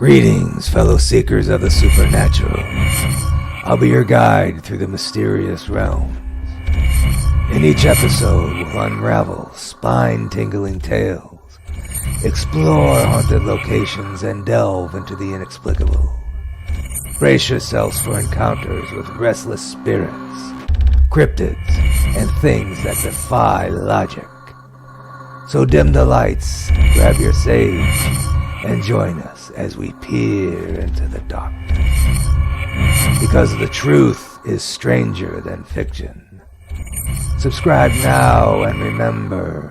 Greetings, fellow seekers of the supernatural. I'll be your guide through the mysterious realm. In each episode, we'll unravel spine-tingling tales, explore haunted locations, and delve into the inexplicable. Brace yourselves for encounters with restless spirits, cryptids, and things that defy logic. So dim the lights, grab your sage, and join us as we peer into the darkness. Because the truth is stranger than fiction. Subscribe now and remember,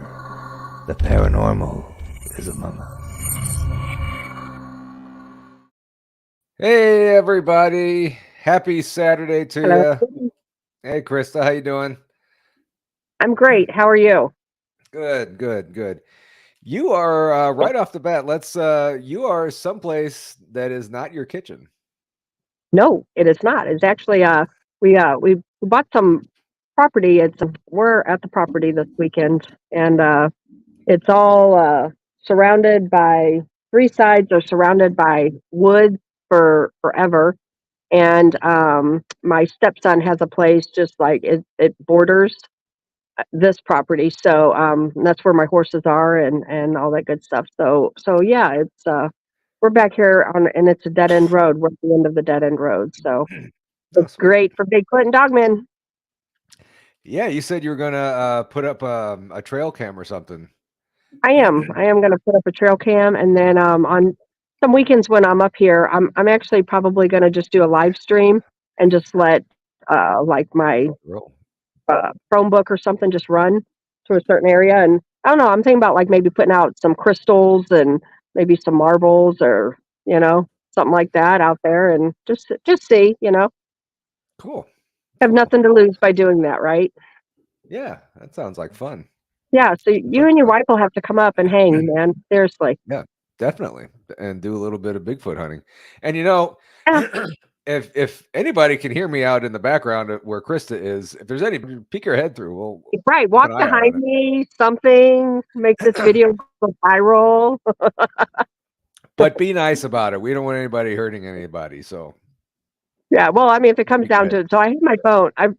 the paranormal is among us. Hey everybody, happy Saturday to you. Hey Krista, how you doing? I'm great. How are you? Good. You are right off the bat. You are someplace that is not your kitchen. No, it is not. It's actually we bought some property. We're at the property this weekend, and it's all surrounded by three sides are surrounded by woods for forever. And my stepson has a place just like it borders this property, so that's where my horses are and all that good stuff. So yeah, it's we're back here and it's a dead end road. We're at the end of the dead end road, so Oh, it's sweet. great for Bigfoot and Dogman. Yeah, you said you were gonna put up a trail cam or something. I am going to put up a trail cam, and then on some weekends when I'm up here, I'm actually probably going to just do a live stream and just let like my Chromebook or something just run to a certain area. And I don't know, I'm thinking about like maybe putting out some crystals and maybe some marbles or, something like that out there and just see, Cool. Have nothing to lose by doing that, right? Yeah, that sounds like fun. Yeah, so you and your wife will have to come up and hang, man. Seriously. Yeah, definitely. And do a little bit of Bigfoot hunting. And Yeah. if anybody can hear me out in the background where Krista is, if there's any, peek your head through. We'll Right, walk keep an eye out behind on it. me, something, make this video go viral. But be nice about it. We don't want anybody hurting anybody. So Yeah, well, I mean, if it comes peek down ahead. to it, so I have my phone. I've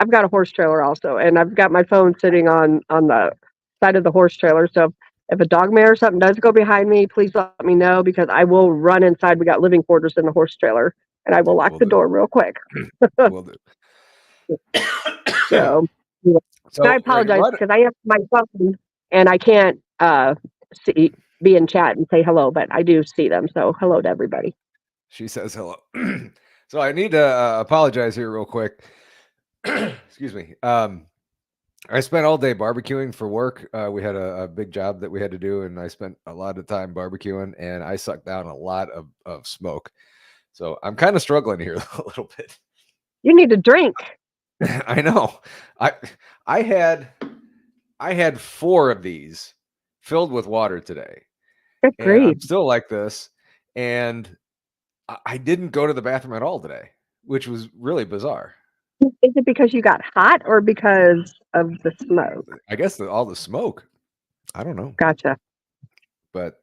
got a horse trailer also, and I've got my phone sitting on the side of the horse trailer. So if a dog mare or something does go behind me, please let me know because I will run inside. We got living quarters in the horse trailer, and I will lock the door real quick. Will do. So, So I apologize because I have my phone and I can't be in chat and say hello, but I do see them. So hello to everybody. She says hello. So I need to apologize here real quick. Excuse me. I spent all day barbecuing for work. We had a big job that we had to do, and I spent a lot of time barbecuing, and I sucked down a lot of smoke. So I'm kind of struggling here a little bit. You need a drink. I know. I had 4 of these filled with water today. Good And grief. I'm still like this. And I didn't go to the bathroom at all today, which was really bizarre. Is it because you got hot or because of the smoke? I guess all the smoke. I don't know. Gotcha. But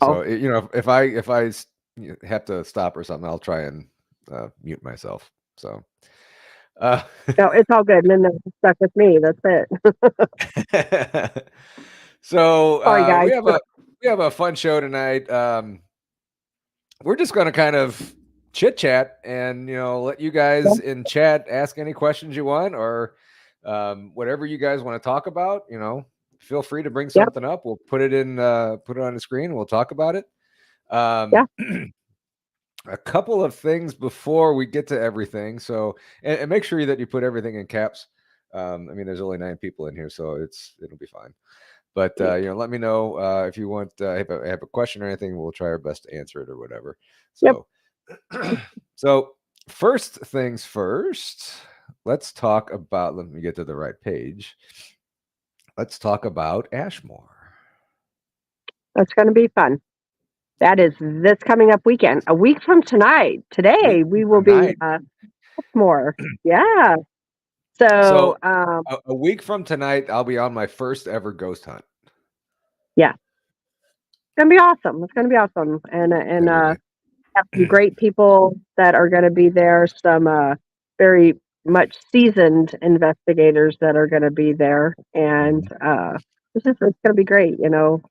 so if I have to stop or something, I'll try and mute myself. So no, it's all good. And then they're stuck with me. That's it. So sorry, guys. we have a fun show tonight. We're just going to kind of chit chat and let you guys in chat ask any questions you want or whatever you guys want to talk about. Feel free to bring something up. We'll put it on the screen. We'll talk about it. A couple of things before we get to everything. So, and make sure that you put everything in caps. I mean, there's only 9 people in here, so it'll be fine. But let me know if you want. Have a question or anything. We'll try our best to answer it or whatever. So, so first things first. Let's talk about. Let me get to the right page. Let's talk about Ashmore. That's going to be fun. That is this coming up weekend. A week from tonight. Today we will be Ashmore. Yeah. So a week from tonight, I'll be on my first ever ghost hunt. Yeah. gonna be awesome. It's gonna be awesome, and It will be. have some great people that are gonna be there. Some very much seasoned investigators that are gonna be there, and Mhm. it's gonna be great.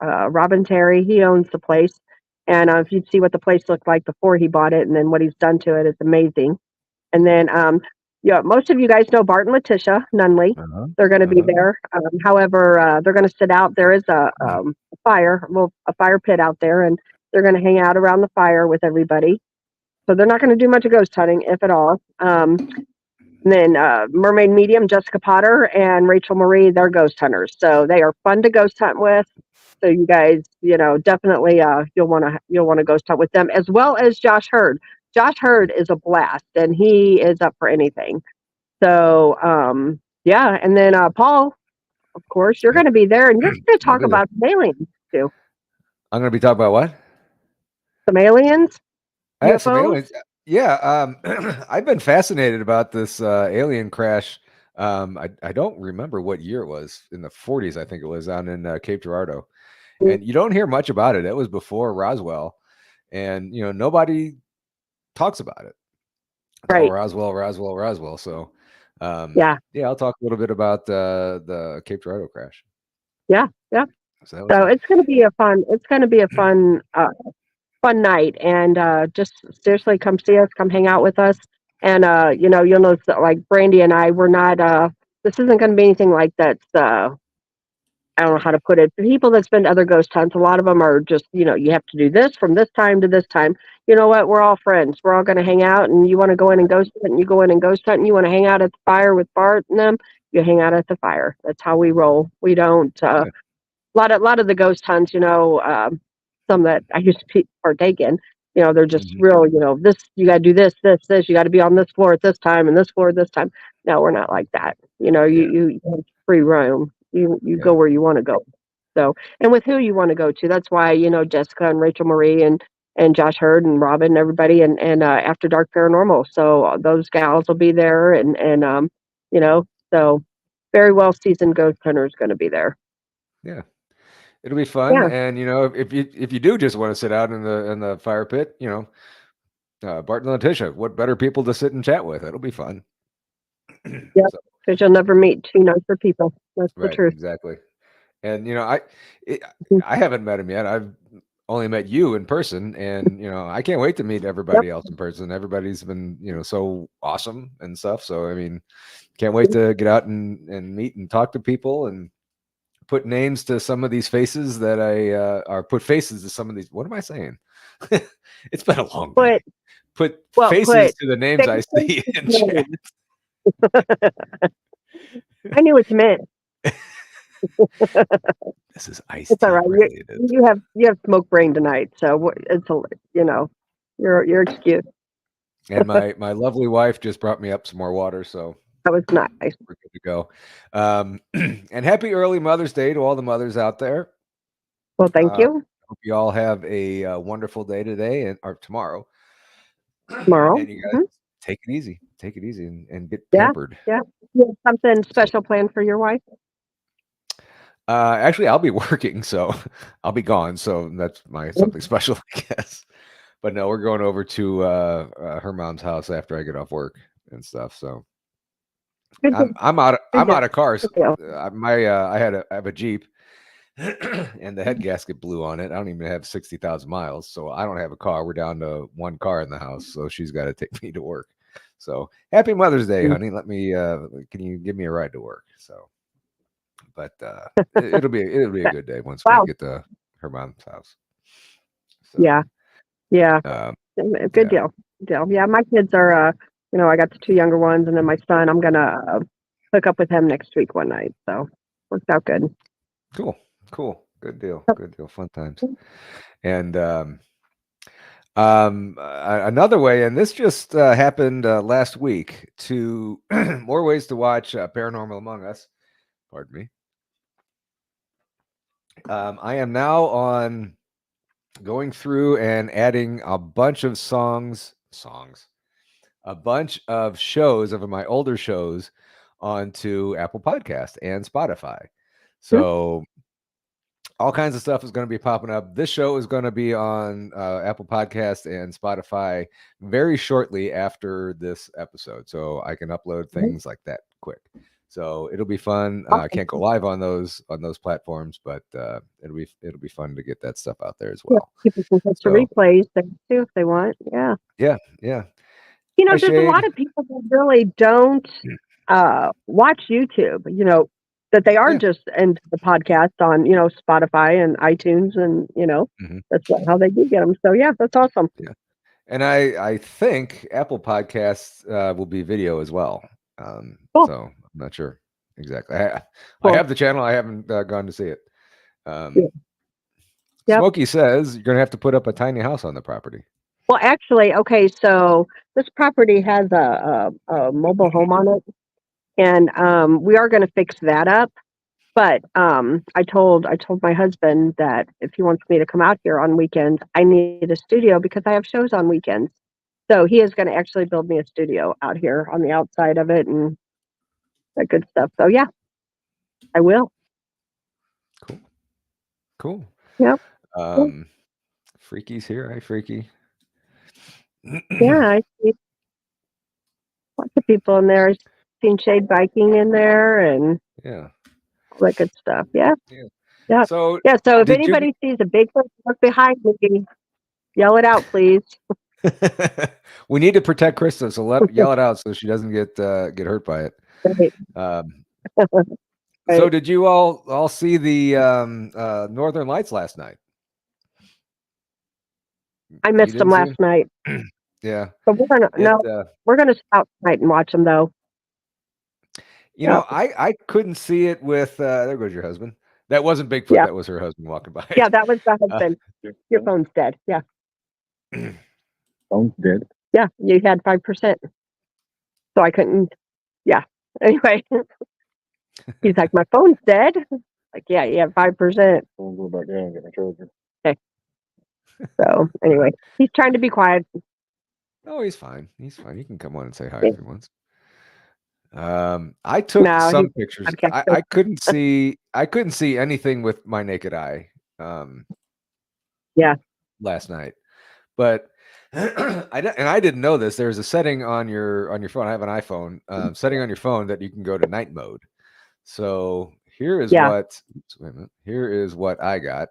Robin Terry, he owns the place, and if you'd see what the place looked like before he bought it, and then what he's done to it, it's amazing. And then, yeah, most of you guys know Bart and Letitia Nunley. Uh-huh. They're going to be Uh-huh. there. However, they're going to sit out. There is a fire pit out there, and they're going to hang out around the fire with everybody. So they're not going to do much ghost hunting, if at all. And then Mermaid Medium, Jessica Potter, and Rachel Marie, they're ghost hunters. So they are fun to ghost hunt with. So you guys, definitely you'll want to ghost hunt with them, as well as Josh Hurd. Josh Hurd is a blast, and he is up for anything. So yeah, and then Paul, of course, you're Yep. going to be there, and you're going to I'll talk be there. about some aliens too. I'm going to be talking about what? Some aliens, Some UFOs. aliens. Yeah, I've been fascinated about this alien crash. I don't remember what year it was. In the 40s, I think it was, down in Cape Girardeau. And you don't hear much about it. It was before Roswell, and nobody talks about it. It's all Right? Roswell, Roswell, Roswell. So, Yeah, yeah, I'll talk a little bit about the Cape Girardeau crash. yeah, yeah. So that was So fun. it's going to be a fun. It's going to be a fun night, and just seriously come see us, come hang out with us, and you'll notice that, like, Brandy and I, we're not this isn't going to be anything like that's I don't know how to put it. The people that spend other ghost hunts, a lot of them are just, you have to do this from this time to this time. You know what? We're all friends. We're all going to hang out, and you want to go in and ghost hunt, and you go in and ghost hunt, and you want to hang out at the fire with Bart and them, you hang out at the fire. That's how we roll. We don't Yeah. lot of the ghost hunts, some that I used to partake in, they're just Mhm. real, this, you got to do this, you got to be on this floor at this time and this floor at this time. No, we're not like that. Yeah. You have free roam. You go Yeah. where you want to go. So, and with who you want to go to. That's why, Jessica and Rachel Marie and Josh Hurd and Robin and everybody and After Dark Paranormal. So those gals will be there and you know, so very well seasoned ghost hunters going to be there. Yeah. It'll be fun, Yeah. and if you do just want to sit out in the fire pit, Bart and Letitia, what better people to sit and chat with? It'll be fun. Yep, So, because you'll never meet two nicer people. That's the right, truth. exactly. And it, Mhm. I haven't met him yet. I've only met you in person, and I can't wait to meet Yep. everybody else in person. Everybody's been so awesome and stuff. So I mean, can't wait to get out and meet and talk to people and put names to some of these faces that or put faces to some of these. What am I saying? It's been a long Put day. Put well, faces put to the names I faces see to in chat. names. I knew what you meant. This is iced It's all tea right. You related. you have smoke brain tonight, so it's a you're excused. And my lovely wife just brought me up some more water, so That was nice. we're good to go. And happy early Mother's Day to all the mothers out there. Well, thank Uh, you. hope you all have a wonderful day today or tomorrow. Tomorrow. And you guys Mhm. take it easy and get Yeah, pampered. yeah. You have something So, special planned for your wife? actually, I'll be working, so I'll be gone. So that's my something special, I guess. But no, we're going over to her mom's house after I get off work and stuff. So Good deal. Good I'm deal. out of cars. Good deal. I have a Jeep, and the head gasket blew on it. I don't even have 60,000 miles, so I don't have a car. We're down to one car in the house, so she's got to take me to work. So happy Mother's Day, honey. Let me can you give me a ride to work? So, but it'll be a good day once we Wow. get to her mom's house. So, Yeah. Yeah. um, Good yeah, deal. Good deal. Yeah, my kids are, I got the two younger ones, and then my son. I'm gonna hook up with him next week one night. So worked out good. cool, good deal, Yep. good deal, fun times. And another way, and this just happened last week, to more ways to watch Paranormal Among Us. Pardon me. I am now on going through and adding a bunch of a bunch of shows of my older shows onto Apple Podcast and Spotify. Mhm. So all kinds of stuff is going to be popping up. This show is going to be on Apple Podcast and Spotify very shortly after this episode, so I can upload things like that quick. So it'll be fun. I can't go live on those platforms, but it'll be fun to get that stuff out there as well. People can catch the replays there too if they want. Yeah. Yeah. You know, there's a lot of people that really don't watch YouTube. You know, that they are just into the podcast on, you know, Spotify and iTunes, and you know, that's how they do get them. So yeah, that's awesome. Yeah, and I think Apple Podcasts will be video as well. Cool. So I'm not sure exactly. I have the channel. I haven't gone to see it. Smokey says you're going to have to put up a tiny house on the property. Well, actually, okay, so this property has a mobile home on it, and we are going to fix that up. But I told my husband that if he wants me to come out here on weekends, I need a studio because I have shows on weekends. So he is going to actually build me a studio out here on the outside of it and that good stuff. So yeah, I will. Cool. Yep. Freaky's here. Hi, Freaky. Yeah, I see lots of people in there. I've seen Shade Biking in there and all that good stuff. Yeah. So if anybody sees a Bigfoot look behind me, yell it out, please. We need to protect Krista, so yell it out so she doesn't get hurt by it. Right. So did you all see the Northern Lights last night? I missed them last night. Yeah. So we're gonna stop tonight and watch them though. You know, I couldn't see it with there goes your husband. That wasn't Bigfoot, that was her husband walking by. Yeah, that was the husband. Your phone's dead. Yeah. Phone's dead. Yeah, you had 5%. So I couldn't Anyway. He's like, my phone's dead. Like, yeah, you have 5%. I'll go back there and get my charger. Okay. So anyway, he's trying to be quiet. Oh, he's fine. He's fine. He can come on and say hi if he wants. I took some pictures. I couldn't see anything with my naked eye. Last night, but I didn't know this. There's a setting on your phone. I have an iPhone. Setting on your phone that you can go to night mode. So here is what. Oops, wait a minute. Here is what I got.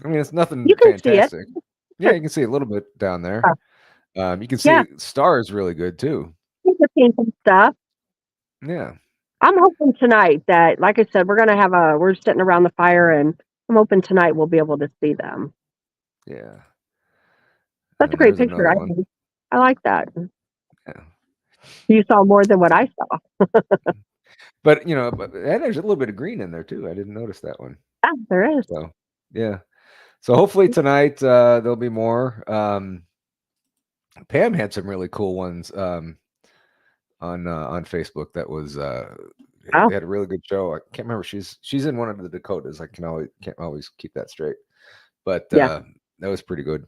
I mean, it's nothing fantastic. Yeah, you can see a little bit down there. You can see stars really good too. You can see some stuff. Yeah. I'm hoping tonight that, like I said, we're sitting around the fire, and I'm hoping tonight we'll be able to see them. Yeah. That's a great picture. I like that. Yeah. You saw more than what I saw. But you know, there's a little bit of green in there too. I didn't notice that one. Yeah, there is. So yeah. So hopefully tonight there'll be more. Pam had some really cool ones on Facebook. That was we had a really good show. I can't remember. She's in one of the Dakotas. I can't always keep that straight. But that was pretty good.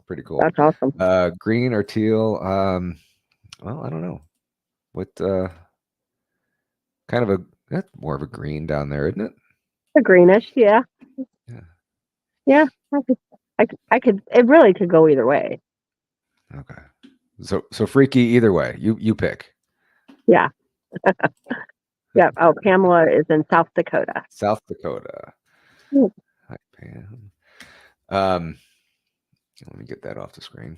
Pretty cool. That's awesome. Green or teal. Well, I don't know. What kind of that's more of a green down there, isn't it? A greenish, yeah. I could. It really could go either way. Okay. So freaky either way. You pick. Yeah. Yeah. Oh, Pamela is in South Dakota. South Dakota. Hi, Pam. Let me get that off the screen.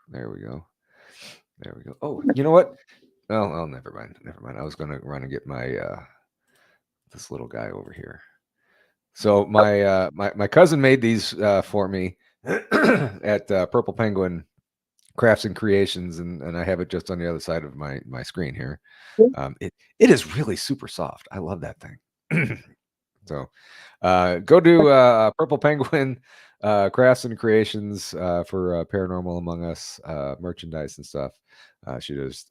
There we go. Oh, you know what? Oh, never mind. I was going to run and get my this little guy over here. So my my cousin made these for me at Purple Penguin Crafts and Creations, and I have it just on the other side of my screen here. It is really super soft. I love that thing. So go to Purple Penguin Crafts and Creations for Paranormal Among Us merchandise and stuff. She does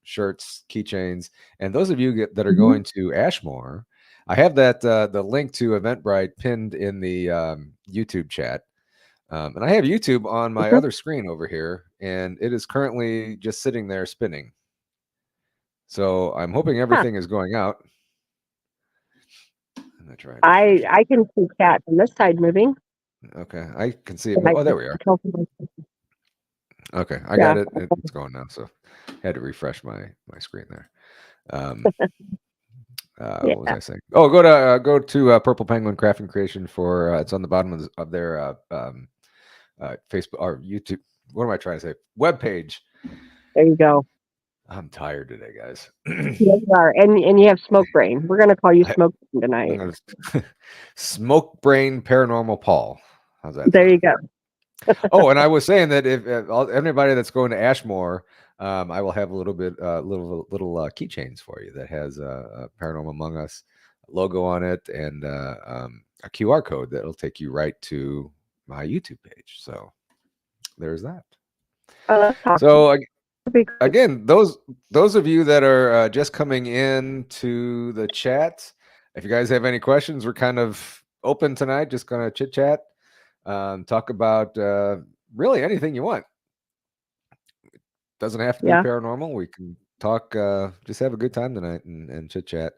shirts, keychains, and those of you that are going to Ashmore, I have that the link to Eventbrite pinned in the YouTube chat. And I have YouTube on my other screen over here, and it is currently just sitting there spinning. So I'm hoping everything is going out. I'm gonna try. I can see chat on this side moving. Okay, I can see it. Oh, there we are. Okay, I got it. It's going now. So, had to refresh my screen there. What was I saying? Oh, go to Purple Penguin Craft and Creation for it's on the bottom of their Facebook or YouTube. What am I trying to say? Web page. There you go. I'm tired today, guys. You are, and you have smoke brain. We're gonna call you smoke brain tonight. Smoke Brain Paranormal Paul. How's that? There you go. Oh, and I was saying that if anybody that's going to Ashmore, I will have a little keychains for you that has a Paranormal Among Us logo on it and a QR code that'll take you right to my YouTube page. So there's that. Oh, that's awesome. So again, those of you that are just coming in to the chat, if you guys have any questions, we're kind of open tonight. Just gonna chit chat. Talk about really anything you want. Doesn't have to be paranormal. We can talk. Just have a good time tonight and chit chat.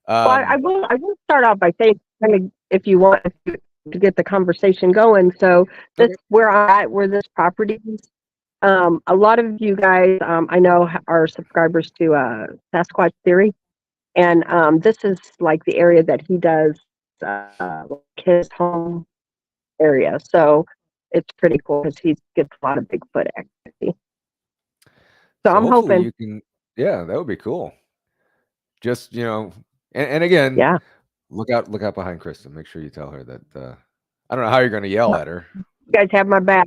Well, I will start off by saying, if you want to get the conversation going. So this where I'm at, where this property is. A lot of you guys, I know, are subscribers to Sasquatch Theory, and this is like the area that he does his home area. So it's pretty cool because he gets a lot of Bigfoot activity. So I'm hoping you can. Yeah, that would be cool. Just and again, look out behind Krista. Make sure you tell her that. I don't know how you're going to yell at her. You guys have my back.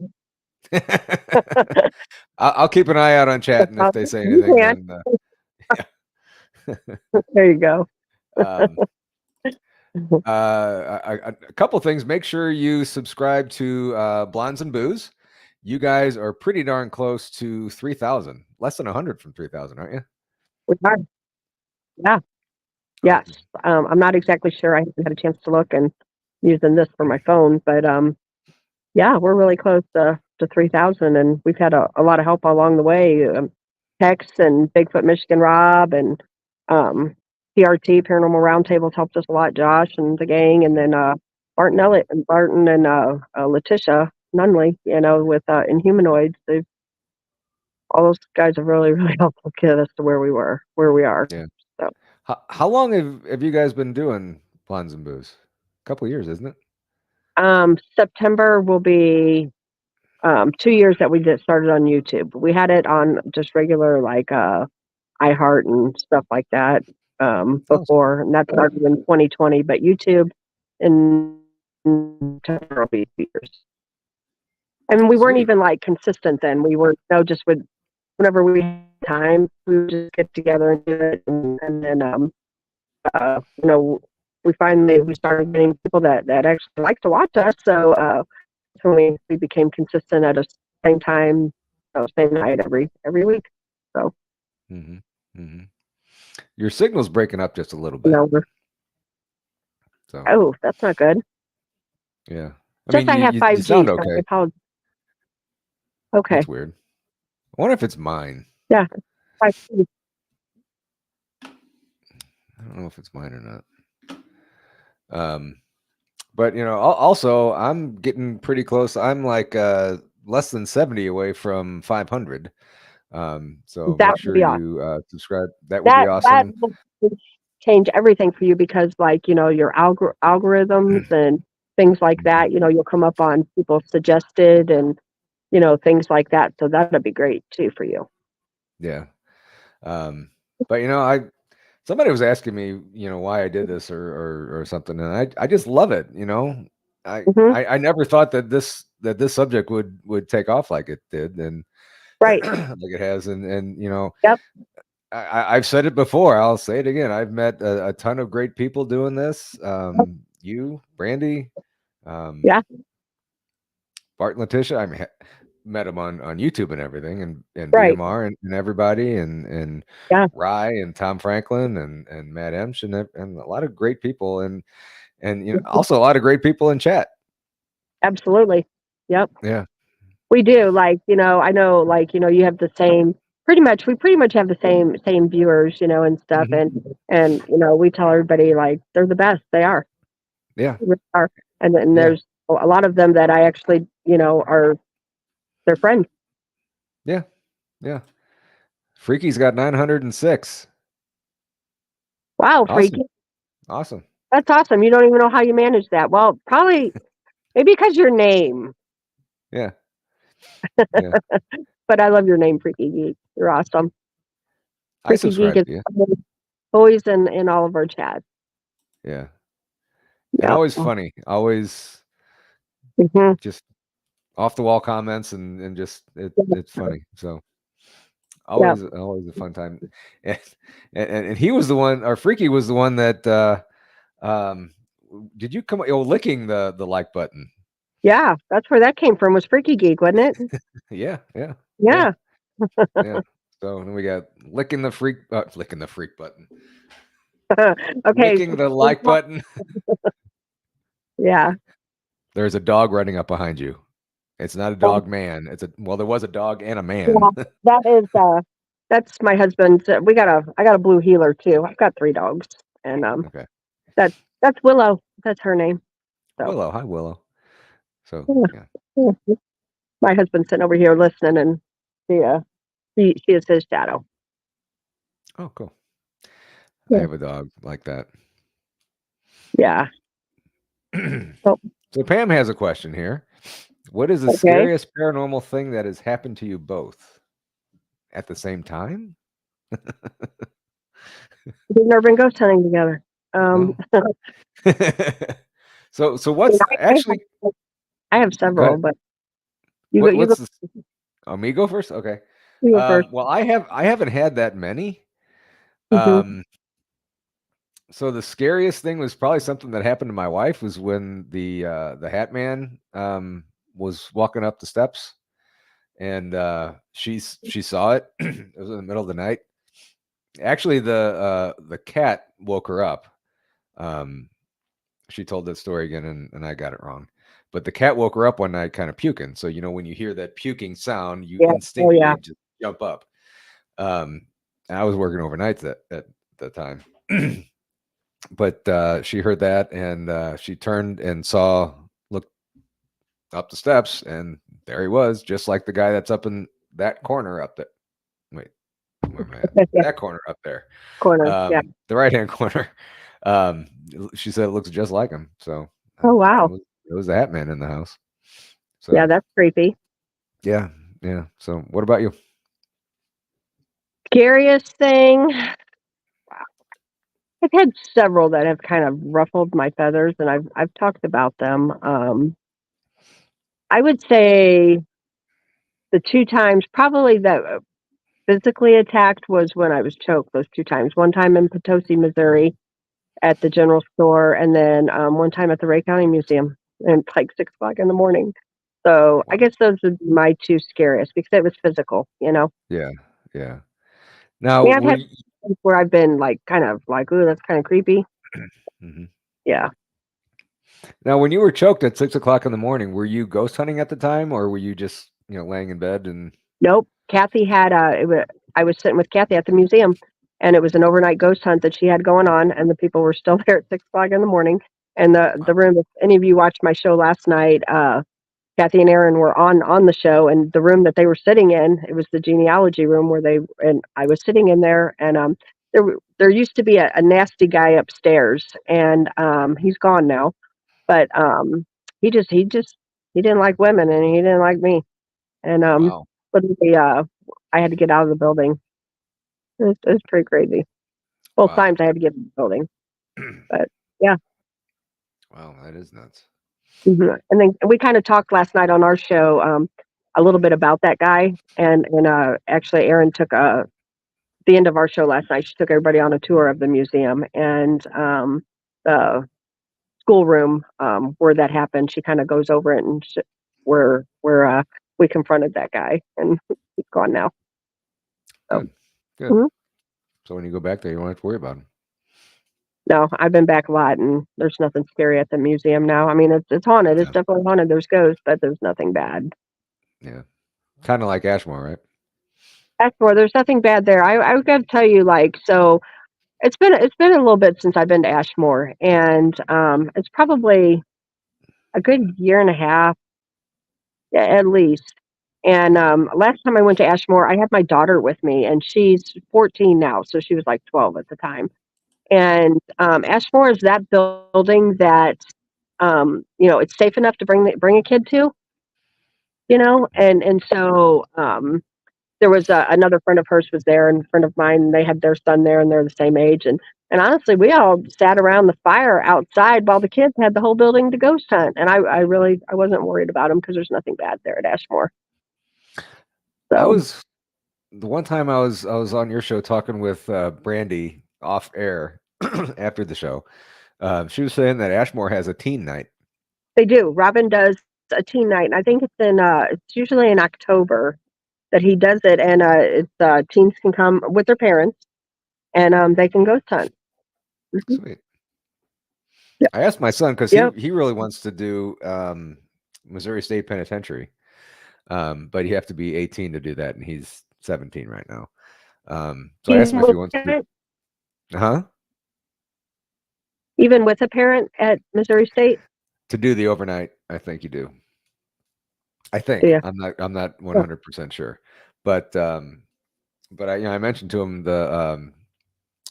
I'll keep an eye out on chat, and if they say anything, then, there you go. A couple things. Make sure you subscribe to Blondes and Booze. You guys are pretty darn close to 3,000. Less than 100 from 3,000, aren't you? We are. Yeah. Yes. I'm not exactly sure. I haven't had a chance to look and using this for my phone, but yeah, we're really close to 3,000, and we've had a lot of help along the way. Tex and Bigfoot Michigan Rob and PRT Paranormal Roundtable's helped us a lot. Josh and the gang, and then Barton and Letitia Nunley, with Inhumanoids. All those guys have really helped get us to where we are. Yeah. So how long have you guys been doing Blondes and Booze? A couple of years, isn't it? September will be 2 years that we just started on YouTube. We had it on just regular like iHeart and stuff like that before, and that started in 2020. But YouTube in September will be 2 years. And we weren't even like consistent then. We were just whenever we had time, we would just get together and do it, and then we started getting people that actually like to watch us. So when we became consistent at a same time, same night every week. So your signal's breaking up just a little bit. Oh, that's not good. Yeah, I have 5G. You sound okay. Okay. That's weird. I wonder if it's mine. Yeah. 5G. I don't know if it's mine or not. But also I'm getting pretty close. I'm like less than 70 away from 500. So that make sure you subscribe. That would be awesome. That will change everything for you because, like, your algorithms and things like that. You'll come up on people suggested and things like that. So that'd be great too for you. Yeah. But somebody was asking me, why I did this or something, and I just love it. I never thought that this subject would take off like it did, and right, like it has, and yep. I've said it before. I'll say it again. I've met a ton of great people doing this. You, Brandy, yeah, Bart and Letitia. I met them on YouTube and everything, and right. BMR and everybody, and Rye and Tom Franklin and Matt Emsch and a lot of great people, and also a lot of great people in chat. Absolutely. Yep. Yeah. We do. Like, I know, like, you have the same. We pretty much have the same viewers, and stuff, and we tell everybody like they're the best. They are. Yeah. They really are. And then Yeah. there's a lot of them that I actually, are their friends. Yeah. Yeah. Freaky's got 906. Wow, Awesome. freaky. Awesome. That's awesome. You don't even know how you manage that. Well, probably maybe because your name. Yeah. Yeah. But I love your name, Freaky Geek. You're awesome. I Freaky Geek subscribe is to you. always in all of our chats. Yeah. And Yeah. always funny. Always Hmm. just off the wall comments and just it's funny. So Yeah. always a fun time. And, and he was the one, or Freaky was the one that did you come licking the like button? Yeah. That's where that came from, was Freaky Geek, wasn't it? Yeah. Yeah. Yeah. So then we got licking the freak button. Okay. Licking the like button. Yeah. There's a dog running up behind you. It's not a dog man. There was a dog and a man. Yeah, that is that's my husband's. I got a blue heeler too. I've got 3 dogs, and Okay. that's Willow. That's her name. So Willow. Hi, Willow. So yeah. yeah. Yeah. My husband's sitting over here listening, and she is his shadow. Oh, cool. Yeah. I have a dog like that. Yeah. Oh, So Pam has a question here. What is the okay. scariest paranormal thing that has happened to you both at the same time? We've never been ghost hunting together. No. So what's actually? I have Go several, ahead. but you go. What's me go first? Okay. You go first. Well, I haven't had that many. Mhm. So the scariest thing was probably something that happened to my wife was when the Hat Man was walking up the steps, and she saw it. It was in the middle of the night. Actually, the cat woke her up. She told that story again, and I got it wrong. But the cat woke her up one night, kind of puking. So when you hear that puking sound, you Yeah. Oh instinctively yeah. just jump up. And I was working overnight at that time. But she heard that, and she turned and looked up the steps, and there he was, just like the guy that's up in that corner up there. Wait, where am I at? Yeah. That corner up there. Corner. Yeah. The right-hand corner. She said it looks just like him. So Oh wow. it was the Hat Man in the house. So Yeah, that's creepy. yeah. So what about you? Scariest thing. I've had several that have kind of ruffled my feathers, and I've talked about them. I would say the 2 times probably that physically attacked was when I was choked. Those 2 times. One time in Potosi, Missouri, at the general store, and then one time at the Ray County Museum, and it's like 6 o'clock in the morning. So Wow. I guess those would be my 2 scariest because it was physical. Yeah. I Now, mean, I've had times where I've been kind of like, ooh, that's kind of creepy. Mhm. Yeah. Now, when you were choked at 6 o'clock in the morning, were you ghost hunting at the time, or were you just laying in bed and? Nope. Kathy had I was sitting with Kathy at the museum, and it was an overnight ghost hunt that she had going on, and the people were still there at 6 o'clock in the morning. And the room, if any of you watched my show last night, Kathy and Aaron were on the show, and the room that they were sitting in, it was the genealogy room and I was sitting in there, and there used to be a nasty guy upstairs, and he's gone now, but he didn't like women, and he didn't like me, and Wow. literally, I had to get out of the building. It was pretty crazy. Both Wow. times I had to get out of the building, but yeah. Wow, that is nuts. Mhm. And then we kind of talked last night on our show a little bit about that guy, and actually Erin took the end of our show last night. She took everybody on a tour of the museum and the schoolroom where that happened. She kind of goes over it and where we confronted that guy, and he's gone now. So, Good. mhm. So when you go back there, you won't have to worry about him. No, I've been back a lot, and there's nothing scary at the museum now. I mean, it's haunted. It's definitely haunted. There's ghosts, but there's nothing bad. Yeah. Kind of like Ashmore, right? Ashmore, there's nothing bad there. I got to tell you, so it's been a little bit since I've been to Ashmore, and it's probably a good year and a half, yeah, at least. And last time I went to Ashmore, I had my daughter with me, and she's 14 now, so she was like 12 at the time. And Ashmore is that building that it's safe enough to bring a kid to, and so there was another friend of hers was there, and a friend of mine. They had their son there, and they're the same age. And honestly, we all sat around the fire outside while the kids had the whole building to ghost hunt. And I wasn't worried about them because there's nothing bad there at Ashmore. I So was the one time I was on your show talking with Brandy off air after the show. She was saying that Ashmore has a teen night. they do. Robin does a teen night, and I think it's usually in October that he does it, and teens can come with their parents, and they can ghost hunt. Mhm. Sweet. Yep. I asked my son because Yep. he really wants to do Missouri State Penitentiary, but you have to be 18 to do that, and he's 17 right now. So I asked him if he wants to do, even with a parent at Missouri State. to do the overnight. I think you do. I think Yeah. I'm not 100% sure, but I mentioned to him the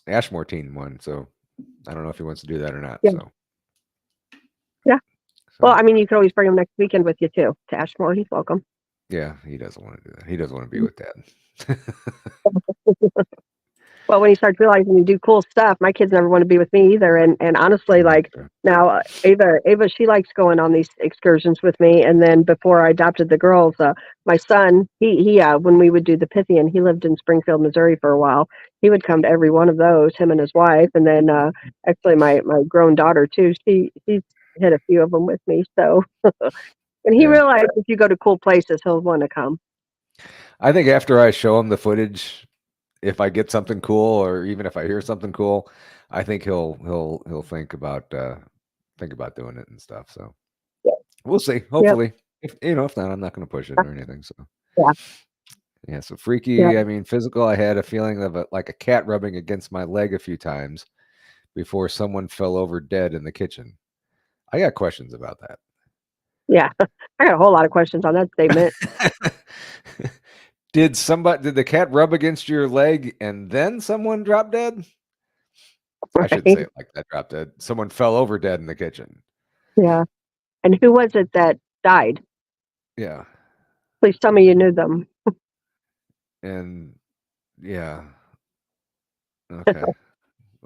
Ashmore teen one, so I don't know if he wants to do that or not. Yeah. So Yeah. Well, I mean, you could always bring him next weekend with you too to Ashmore. He's welcome. Yeah, he doesn't want to do that. He doesn't want to be with Dad. Well, when he starts realizing you do cool stuff, my kids never want to be with me either. And honestly, like now, Ava, she likes going on these excursions with me. And then before I adopted the girls, my son, he when we would do the Pythian, he lived in Springfield, Missouri for a while. He would come to every one of those, him and his wife. And then actually, my grown daughter too. She's hit a few of them with me. So, and he realized if you go to cool places, he'll want to come. I think after I show him the footage, if I get something cool, or even if I hear something cool, I think he'll think about doing it and stuff. So we'll see. Hopefully, if not, I'm not going to push it or anything. So yeah. So freaky. Yeah. I mean, physical. I had a feeling of like a cat rubbing against my leg a few times before someone fell over dead in the kitchen. I got questions about that. Yeah, I got a whole lot of questions on that statement. Did the cat rub against your leg and then someone dropped dead? I shouldn't say it like that, dropped dead. Someone fell over dead in the kitchen. Yeah. And who was it that died? Yeah. Please tell me you knew them. And yeah. Okay.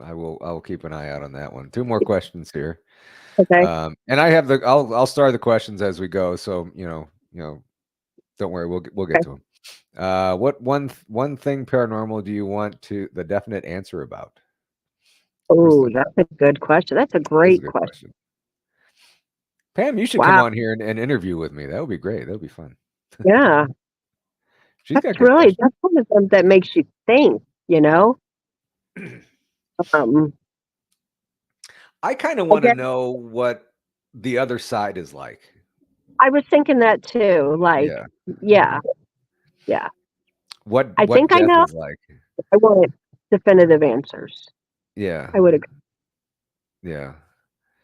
I will keep an eye out on that one. 2 more questions here. Okay. And I have I'll start the questions as we go. So, don't worry, we'll get to them. What one thing paranormal do you want the definite answer about? Oh, that's a good question. That's a great question. Pam, you should come on here and interview with me. That would be great. That would be fun. Yeah. That's one of them that makes you think, I kind of want to know what the other side is like. I was thinking that too. Like, yeah. What I think death I know. Is like. I want definitive answers. Yeah. I would agree. Yeah.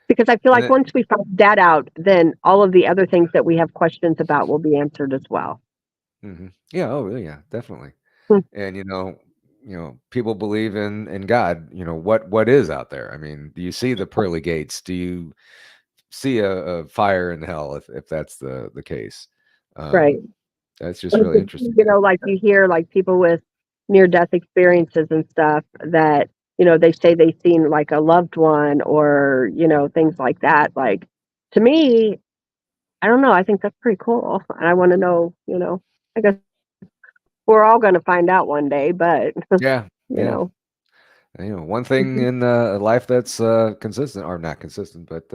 Because I feel like once we find that out, then all of the other things that we have questions about will be answered as well. Mm-hmm. Yeah. Oh, yeah. Definitely. Hmm. And people believe in God. What is out there? I mean, do you see the pearly gates? Do you see a fire in hell? If that's the case, right? That's just really interesting. Like you hear like people with near-death experiences and stuff that they say they've seen like a loved one or things like that. Like to me, I don't know. I think that's pretty cool, and I want to know. I guess we're all going to find out one day, but yeah, one thing in life that's consistent or not consistent, but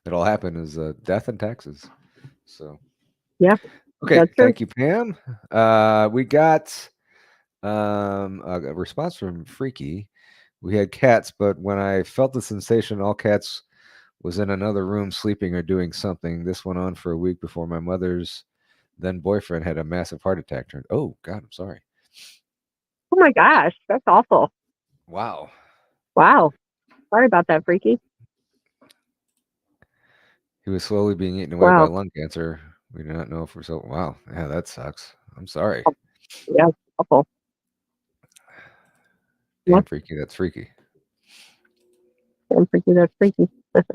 that'll happen is death and taxes. So yeah. Okay, thank you, Pam. We got a response from Freaky. We had cats, but when I felt the sensation, all cats was in another room sleeping or doing something. This went on for a week before my mother's then boyfriend had a massive heart attack. Oh, God, I'm sorry. Oh, my gosh. That's awful. Wow. Wow. Sorry about that, Freaky. He was slowly being eaten away by Wow. lung cancer. We do not know if we're so. Wow. Yeah, that sucks. I'm sorry. Yeah, awful. Yeah, Damn, freaky. That's freaky. damn freaky. That's freaky. That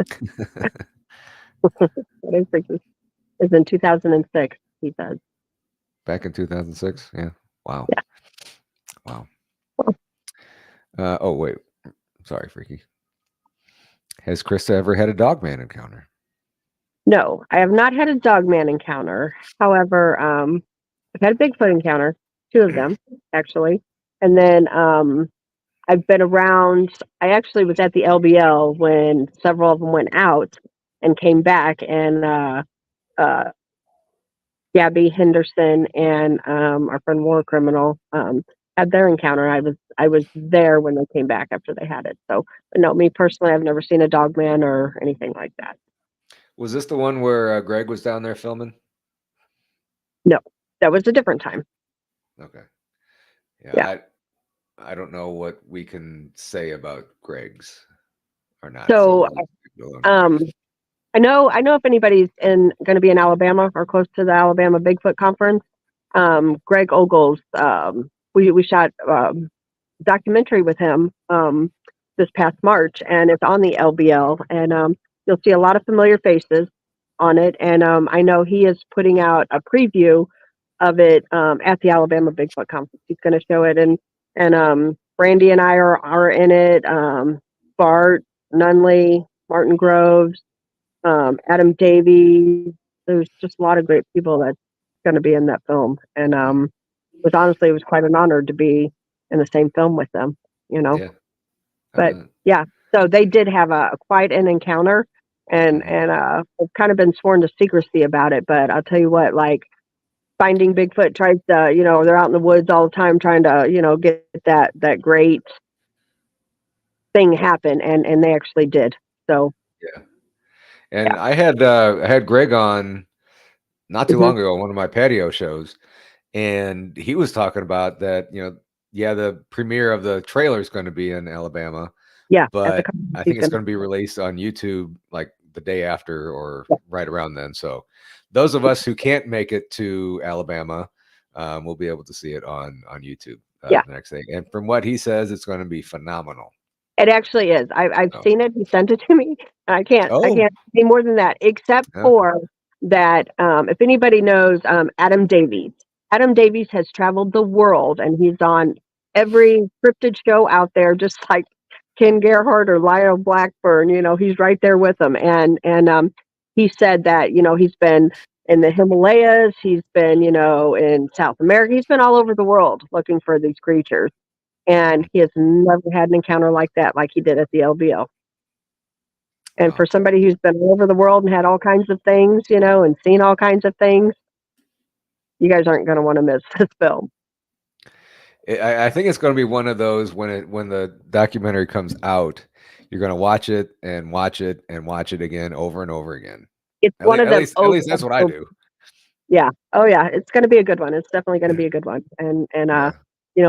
is freaky. It's in 2006, he says. Back in 2006. Yeah. Wow. Yeah. Wow. Well, Oh, wait. Sorry, freaky. Has Krista ever had a Dogman encounter? no, I have not had a Dogman encounter. However, I've had a Bigfoot encounter, 2 of them, actually. And then I've been around, I actually was at the LBL when several of them went out and came back, and uh, Gabby Henderson and our friend War Criminal had their encounter. I was there when they came back after they had it. So, no, me personally, I've never seen a Dogman or anything like that. Was this the one where Greg was down there filming? No, that was a different time. Okay. Yeah. I don't know what we can say about Greg's or not. So, we'll I know if anybody's going to be in Alabama or close to the Alabama Bigfoot conference, Greg Ogles, we shot a documentary with him this past March, and it's on the LBL, and you'll see a lot of familiar faces on it, and I know he is putting out a preview of it at the Alabama Bigfoot conference. He's going to show it, and Brandy and I are in it. Bart Nunley, Martin Groves, Adam Davies. There's just a lot of great people that's going to be in that film, and it was quite an honor to be in the same film with them. Yeah. But yeah, so they did have quite an encounter, and I've kind of been sworn to secrecy about it. But I'll tell you what, like Finding Bigfoot tries to, they're out in the woods all the time trying to, get that great thing happen, and they actually did. So yeah. And I had Greg on not too long ago on one of my patio shows, and he was talking about that, the premiere of the trailer is going to be in Alabama. Yeah, but I think it's going to be released on YouTube like the day after or right around then. So those of us who can't make it to Alabama will be able to see it on YouTube the next day. And from what he says, it's going to be phenomenal. It actually is. I've seen it. He sent it to me. I can't say more than that, except for that. If anybody knows Adam Davies has traveled the world, and he's on every scripted show out there, just like Ken Gerhardt or Lyle Blackburn. He's right there with them. And he said that, he's been in the Himalayas, he's been, in South America, he's been all over the world looking for these creatures. And he has never had an encounter like that, like he did at the LBL. And for somebody who's been all over the world and had all kinds of things, and seen all kinds of things, you guys aren't going to want to miss this film. I think it's going to be one of those when the documentary comes out, you're going to watch it and watch it and watch it again over and over again. It's one of them. At least that's what I do. Yeah. Oh yeah. It's going to be a good one. It's definitely going to be a good one. And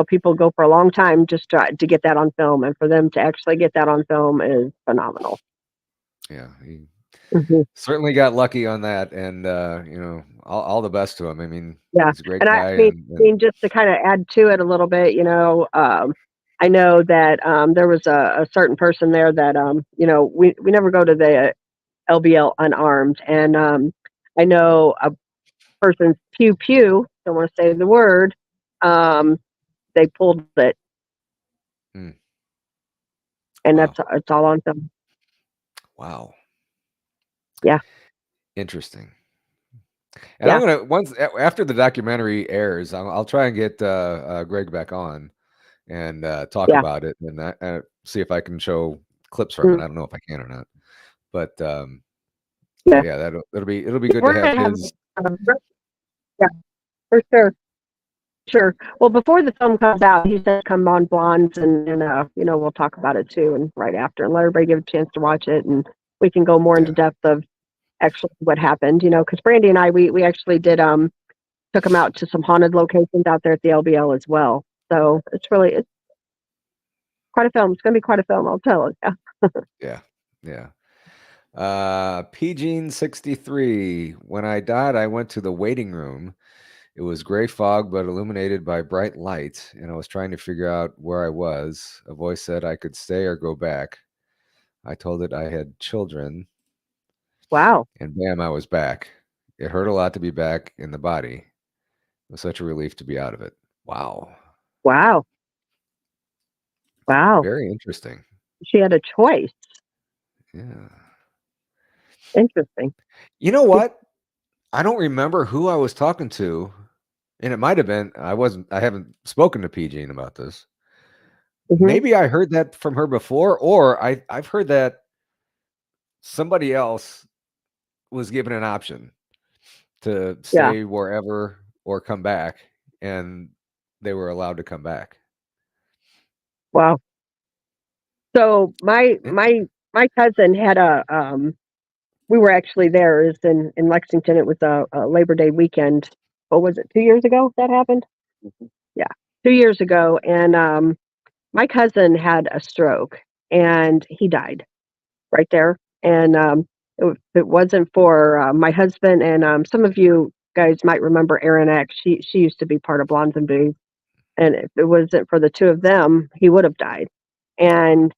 people go for a long time just to get that on film, and for them to actually get that on film is phenomenal. Yeah. He certainly got lucky on that, and all the best to him. I mean, he's a great guy. I mean, just to kind of add to it a little bit, I know that there was a certain person there that we never go to the LBL unarmed, and I know a person's pew, don't want to say the word, they pulled it, and it's all on film. Wow. Yeah. Interesting. And I'm gonna after the documentary airs, I'll try and get Greg back on and talk about it, and see if I can show clips from it. I don't know if I can or not, but it'll be good to have his. Yeah, for sure. Sure. Well, before the film comes out, he said come on Blondes, and we'll talk about it too, and right after, and let everybody give a chance to watch it, and we can go more into depth of actually what happened, because Brandy and I, we actually did took them out to some haunted locations out there at the LBL as well. So it's really Quite a film. It's going to be quite a film, I'll tell you. Yeah. Yeah. P. 63. When I died, I went to the waiting room. It was gray fog, but illuminated by bright light, and I was trying to figure out where I was. A voice said I could stay or go back. I told it I had children, Wow. and bam, I was back. It hurt a lot to be back in the body. It was such a relief to be out of it. Wow. Wow. Wow. Very interesting. She had a choice. Yeah. Interesting. You know what? I don't remember who I was talking to, and it might have been I haven't spoken to PG about this. Mhm. Maybe I heard that from her before, or I've heard that somebody else was given an option to Yeah. stay wherever or come back, and they were allowed to come back. Wow. So my cousin had we were actually there. Is in Lexington. It was a Labor Day weekend. What was it? 2 years ago that happened? Yeah, 2 years ago. And my cousin had a stroke and he died right there. And it wasn't for my husband. And some of you guys might remember Erin X. She used to be part of Blondes and Booze. And if it wasn't for the two of them, he would have died. And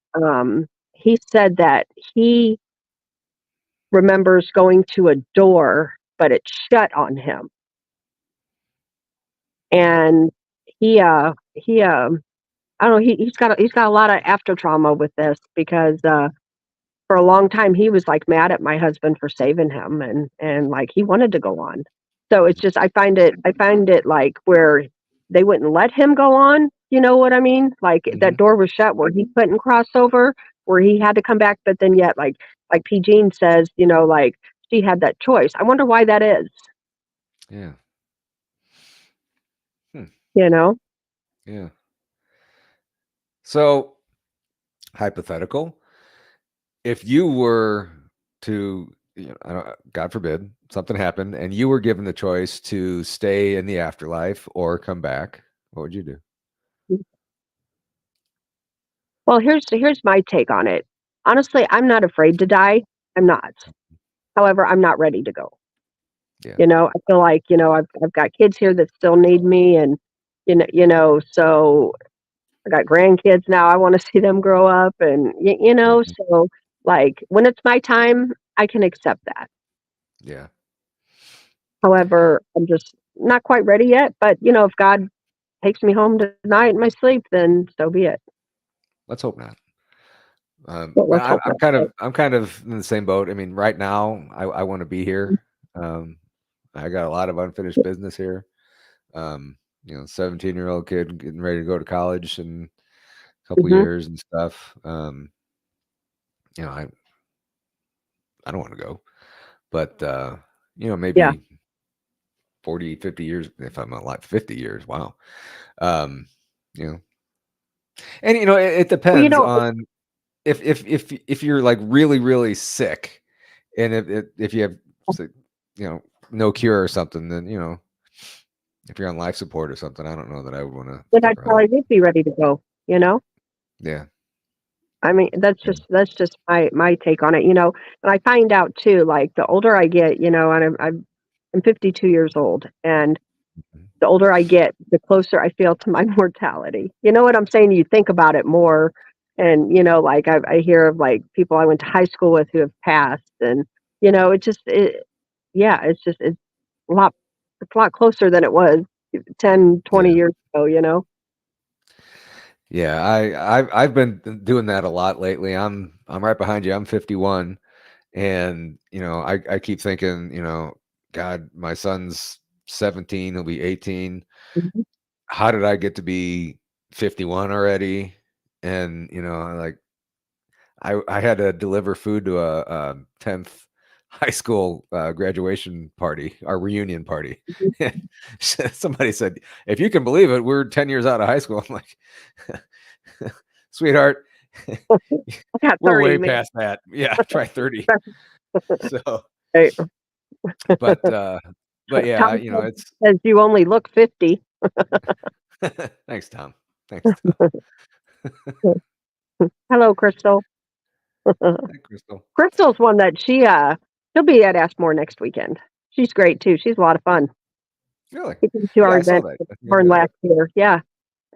he said that he remembers going to a door, but it shut on him. And he I don't know, he's got a lot of after trauma with this because for a long time he was like mad at my husband for saving him and like he wanted to go on. So it's just I find it like where they wouldn't let him go on, you know what I mean? Like that door was shut where he couldn't cross over, where he had to come back, but then yet like P. Jean says, like she had that choice. I wonder why that is, Yeah. you know? Yeah. So, hypothetical, if you were to, God forbid, something happened and you were given the choice to stay in the afterlife or come back, what would you do? Well, here's my take on it. Honestly, I'm not afraid to die. I'm not. However, I'm not ready to go. Yeah. I feel like, I've got kids here that still need me and so I got grandkids now. I want to see them grow up and Mhm. so like when it's my time, I can accept that. Yeah. However, I'm just not quite ready yet, but if God takes me home tonight in my sleep, then so be it. Let's hope not. But let's I'm, hope I'm not. kind of I'm kind of in the same boat. I mean, right now I want to be here. I got a lot of unfinished business here. 17-year-old kid getting ready to go to college in a couple Mhm. years and stuff. I don't want to go, but Yeah. maybe 40, 50 years if I'm alive. 50 years, wow. Um, you know, and it Well, depends on if you're like really really sick, and if you have say, no cure or something, then if you're on life support or something, I don't know that I would want to then I stick around. probably would be ready to go. Yeah. I mean, Yeah. that's just my take on it. And I find out too, like the older I get, and I'm 52 years old, and Mhm. the older I get, the closer I feel to my mortality. You know what I'm saying? You think about it more, and like I hear of like people I went to high school with who have passed, and yeah, it's a lot, it's a lot closer than it was 10, 20 Yeah. years ago. Yeah, I've been doing that a lot lately. I'm right behind you. I'm 51, and I keep thinking, God, my son's 17, he'll be 18. Mhm. How did I get to be 51 already? And like I had to deliver food to a 10th high school graduation party, our reunion party. Somebody said, "If you can believe it, we're 10 years out of high school." I'm like, sweetheart, I got we're 30, way man. past that. Yeah, try 30. So, Right. but yeah, Tom it's says you only look 50. thanks, Tom. Thanks, Tom. Hello, Crystal. Hey, Crystal. Crystal's one that she'll be at Ashmore next weekend. She's great too. She's a lot of fun. Really? She came to Yeah, our I saw event that. I think I Burn knew that. last year. Yeah.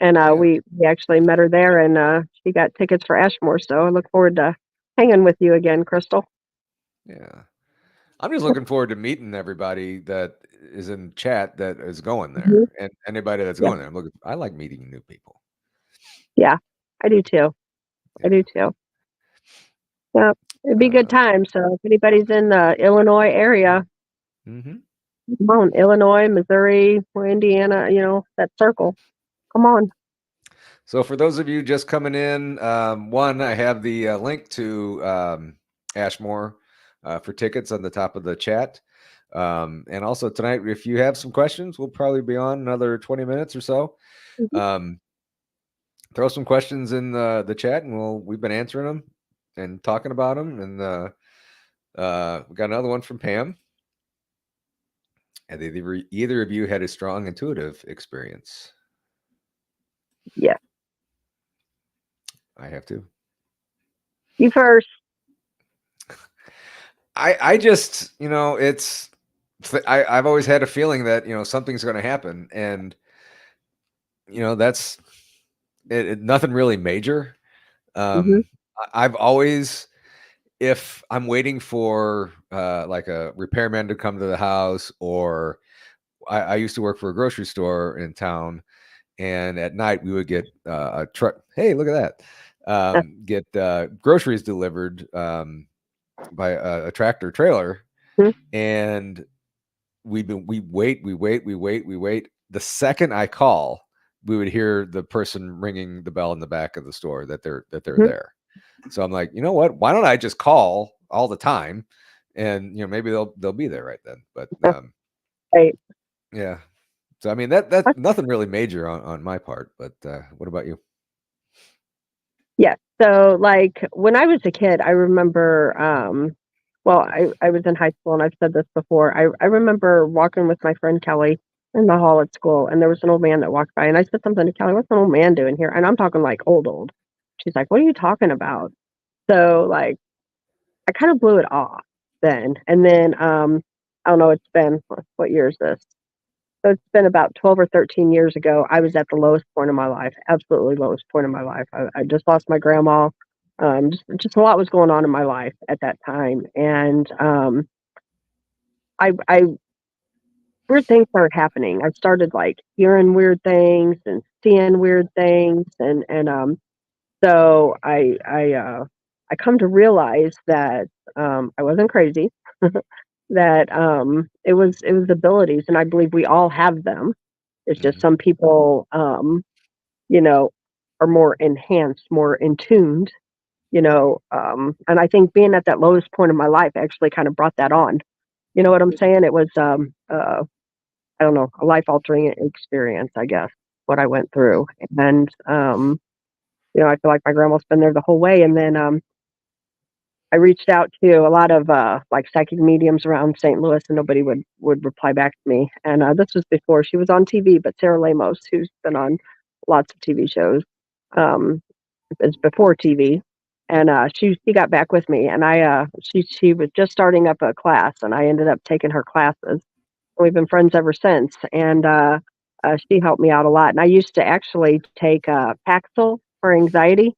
And Yeah. we actually met her there, and she got tickets for Ashmore. So I look forward to hanging with you again, Crystal. Yeah. I'm just looking forward to meeting everybody that is in chat that is going there, Mhm. and anybody that's Yeah. going there. I like meeting new people. Yeah, I do too. I Yeah. do too. Yeah, it'd be a good time. So if anybody's in the Illinois area, Mm-hmm. come on, Illinois, Missouri, or Indiana, that circle. Come on. So for those of you just coming in, one, I have the link to Ashmore for tickets on the top of the chat. And also tonight, if you have some questions, we'll probably be on another 20 minutes or so. Mhm. Throw some questions in the chat, and we've been answering them and talking about them. And we got another one from Pam. And either of you had a strong intuitive experience? Yeah, I have to. you first. I just, I've always had a feeling that, something's going to happen, and, that's nothing really major. Hmm. I've always, if I'm waiting for like a repairman to come to the house, or I used to work for a grocery store in town, and at night we would get a truck. Hey, look at that. Get groceries delivered by a tractor trailer, and we wait. The second I call, we would hear the person ringing the bell in the back of the store that they're there. So I'm like, you know what? Why don't I just call all the time, and maybe they'll be there right then. But Right. yeah. So I mean that's nothing really major on my part. But what about you? Yeah. So, like, when I was a kid, I remember, well, I was in high school, and I've said this before. I remember walking with my friend Kelly in the hall at school, and there was an old man that walked by, and I said something to Kelly, "What's an old man doing here?" And I'm talking like old. She's like, "What are you talking about?" So, like, I kind of blew it off then. And then, I don't know, it's been, what year is this? So it's been about 12 or 13 years ago. I was at the lowest point of my life, absolutely lowest point of my life. I just lost my grandma. Just a lot was going on in my life at that time. And I weird things started happening. I started like hearing weird things and seeing weird things. And so I come to realize that I wasn't crazy, that it was abilities, and I believe we all have them. It's just Hmm. some people, you know, are more enhanced, more in tuned, and I think being at that lowest point of my life actually kind of brought that on. You know what I'm saying? It was, I don't know, a life altering experience, I guess, what I went through. And, I feel like my grandma's been there the whole way. And then, I reached out to a lot of like psychic mediums around St. Louis, and nobody would reply back to me. And this was before she was on TV, but Sarah Lamos, who's been on lots of TV shows, um, is before TV. And she got back with me, and she was just starting up a class, and I ended up taking her classes. We've been friends ever since, and she helped me out a lot. And I used to actually take Paxil for anxiety,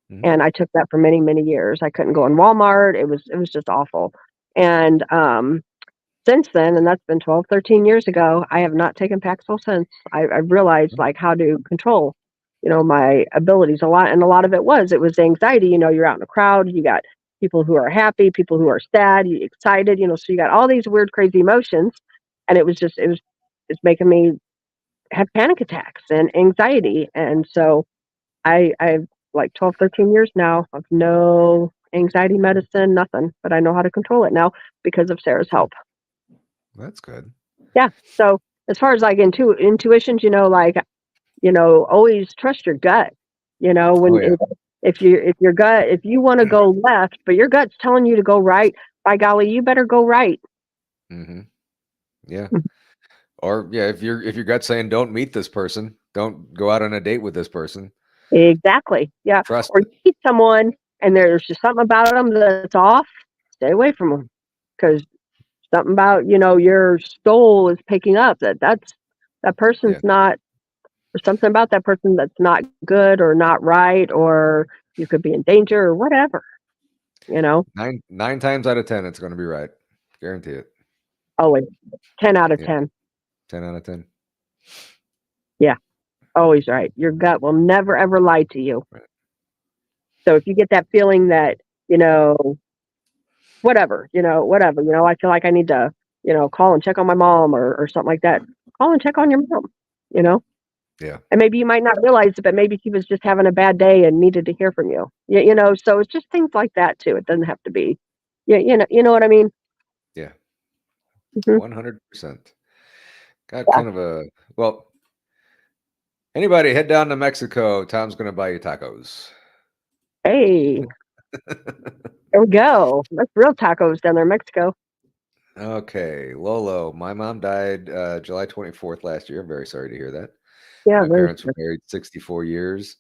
Hmm. and I took that for many, many years. I couldn't go in Walmart. It was just awful. And since then, and that's been 12, 13 years ago, I have not taken Paxil since. I realized like how to control, my abilities a lot. And a lot of it was anxiety. You're out in a crowd, you got people who are happy, people who are sad, you excited, so you got all these weird, crazy emotions. And it's making me have panic attacks and anxiety. And so I've like 12, 13 years now of no anxiety medicine, nothing, but I know how to control it now because of Sarah's help. That's good. Yeah. So as far as like intuitions, like, always trust your gut. Oh When yeah. if you want to go left, but your gut's telling you to go right, by golly, you better go right. Hmm. Yeah. Or yeah, if your gut's saying don't meet this person, don't go out on a date with this person, Exactly. Yeah. Trust Or it. you meet someone and there's just something about them that's off. Stay away from them because something about your soul is picking up that person's Yeah. not, or something about that person that's not good or not right, or you could be in danger or whatever. You know, Nine times out of 10, it's going to be right. Guarantee it. always 10 out of Yeah. 10. 10 out of 10. Yeah, always right. Your gut will never ever lie to you. Right. So if you get that feeling that whatever, I feel like I need to, call and check on my mom or something like that. Call and check on your mom, you know? Yeah. And maybe you might not realize it, but maybe she was just having a bad day and needed to hear from you. So it's just things like that too. It doesn't have to be, you know what I mean? Yeah. Mhm. 100%. Got Yeah. kind of well, anybody head down to Mexico. Tom's going to buy you tacos. Hey, there we go. That's real tacos down there in Mexico. Okay. Lolo, my mom died July 24th last year. I'm very sorry to hear that. Yeah, My very parents were good. married 64 years.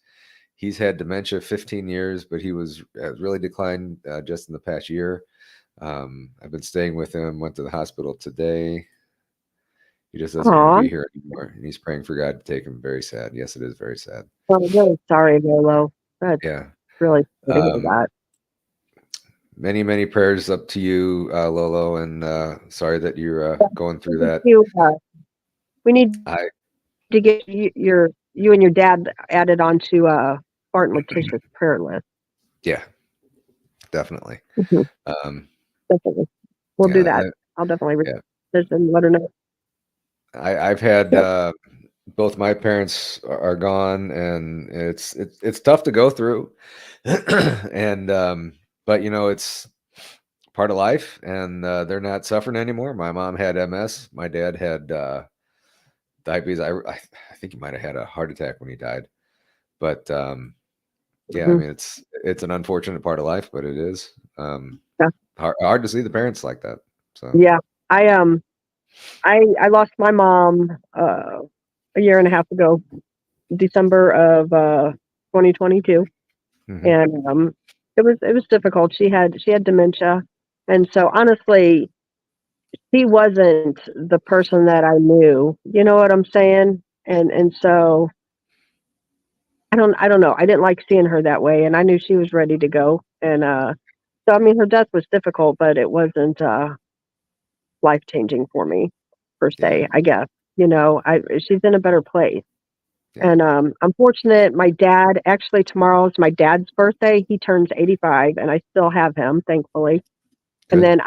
He's had dementia 15 years, but he has really declined just in the past year. I've been staying with him, went to the hospital today. He just doesn't want to Aw, be here anymore. And he's praying for God to take him. Very sad. Yes, it is very sad. I'm really sorry, Lolo. That's Yeah. really sorry to hear Um, that. many, many prayers up to you, Lolo, and sorry that you're going through that. We need I to get you and your dad added onto Barton Letitia's prayer list. Yeah, definitely. Mhm, Um, definitely, we'll do yeah, that. I'll definitely reach yeah. this and let her know. I've had Yep. both my parents are gone, and it's tough to go through, and but it's part of life, and they're not suffering anymore. My mom had MS. My dad had diabetes. I think he might have had a heart attack when he died, but yeah, I Mhm. mean it's an unfortunate part of life, but it is Yeah. hard to see the parents like that. So Yeah. I lost my mom a year and a half ago, December of 2022, mhm. and it was difficult. She had dementia, and so honestly, he wasn't the person that I knew. You know what I'm saying? And so I don't know. I didn't like seeing her that way, and I knew she was ready to go. And so I mean, her death was difficult, but it wasn't life changing for me per Yeah, se. I guess she's in a better place. yeah, And I'm fortunate. My dad, actually, tomorrow's my dad's birthday. He turns 85, and I still have him, thankfully. And good. then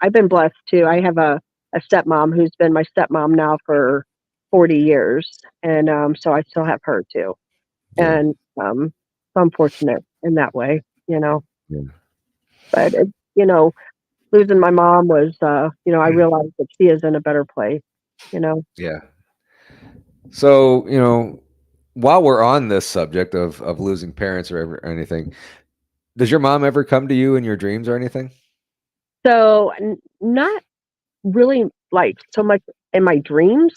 I've been blessed too. I have a stepmom who's been my stepmom now for 40 years, and so I still have her too. Yeah, And so I'm fortunate in that way, you know. yeah. But losing my mom was, I realized that she is in a better place, you know. Yeah. So, while we're on this subject of losing parents or anything, does your mom ever come to you in your dreams or anything? So not really like so much in my dreams.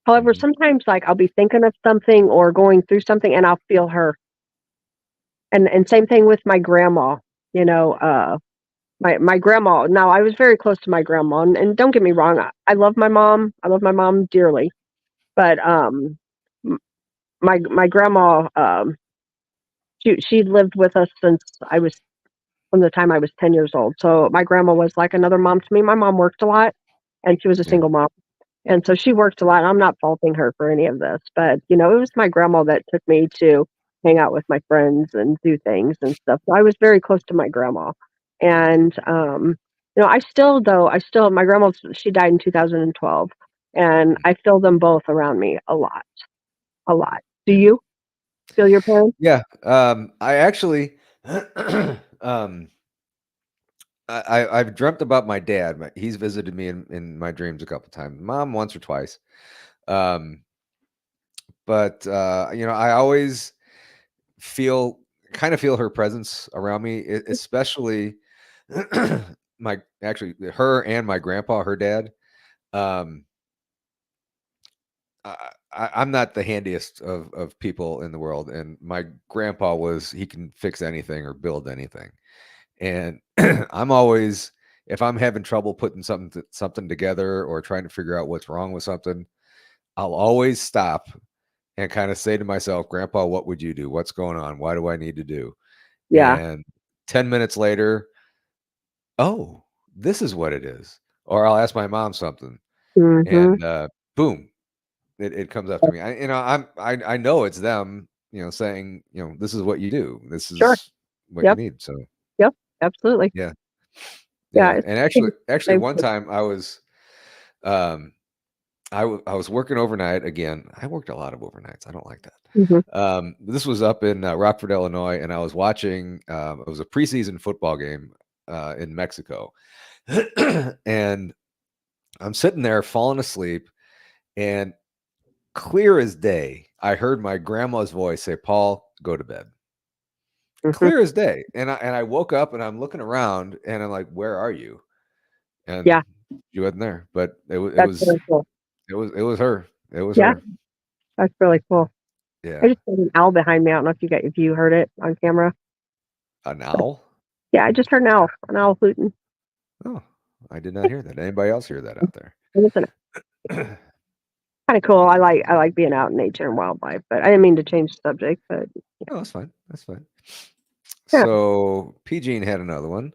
However, Mhm. sometimes like I'll be thinking of something or going through something and I'll feel her. And same thing with my grandma, you know, my grandma. Now I was very close to my grandma, and don't get me wrong, I love my mom. I love my mom dearly, but m- my grandma, she lived with us since I was from the time I was 10 years old. So my grandma was like another mom to me. My mom worked a lot, and she was a Yeah, single mom. And so she worked a lot. I'm not faulting her for any of this, but it was my grandma that took me to hang out with my friends and do things and stuff. So I was very close to my grandma. And my grandma, she died in 2012, and I feel them both around me a lot, a lot. Do yeah, you feel your parents? yeah. I actually, um, I've dreamt about my dad. He's visited me in my dreams a couple times. Mom once or twice. Um, but I always feel kind of feel her presence around me, especially her and my grandpa, her dad. Um, I'm not the handiest of people in the world, and my grandpa he can fix anything or build anything. And I'm always, if I'm having trouble putting something together or trying to figure out what's wrong with something, I'll always stop and kind of say to myself, Grandpa, what would you do? What's going on? Why do I need to do? Yeah. And 10 minutes later, oh, this is what it is. Or I'll ask my mom something, Mm-hmm. and boom, it comes after me. I know it's them, saying, this is what you do. This Sure. is what you Yep. need. So Yep. Absolutely. yeah. Yeah. Yeah. And actually one time I was I was working overnight again. I worked a lot of overnights. I don't like that. Mm-hmm. This was up in Rockford, Illinois, and I was watching. It was a preseason football game in Mexico, and I'm sitting there falling asleep, and clear as day, I heard my grandma's voice say, "Paul, go to bed." Mm-hmm. Clear as day, and I woke up and I'm looking around, and I'm like, "Where are you?" And Yeah. she wasn't there, but it That's was really cool. it was her. It was Yeah. her. That's really cool. Yeah. I just heard an owl behind me. I don't know if you heard it on camera. An owl? Yeah, I just heard an owl hooting. Oh, I did not hear that. Anybody else hear that out there? Kind of cool. I like being out in nature and wildlife, but I didn't mean to change the subject. But No, that's fine. That's fine. yeah. So P. Gene had another one.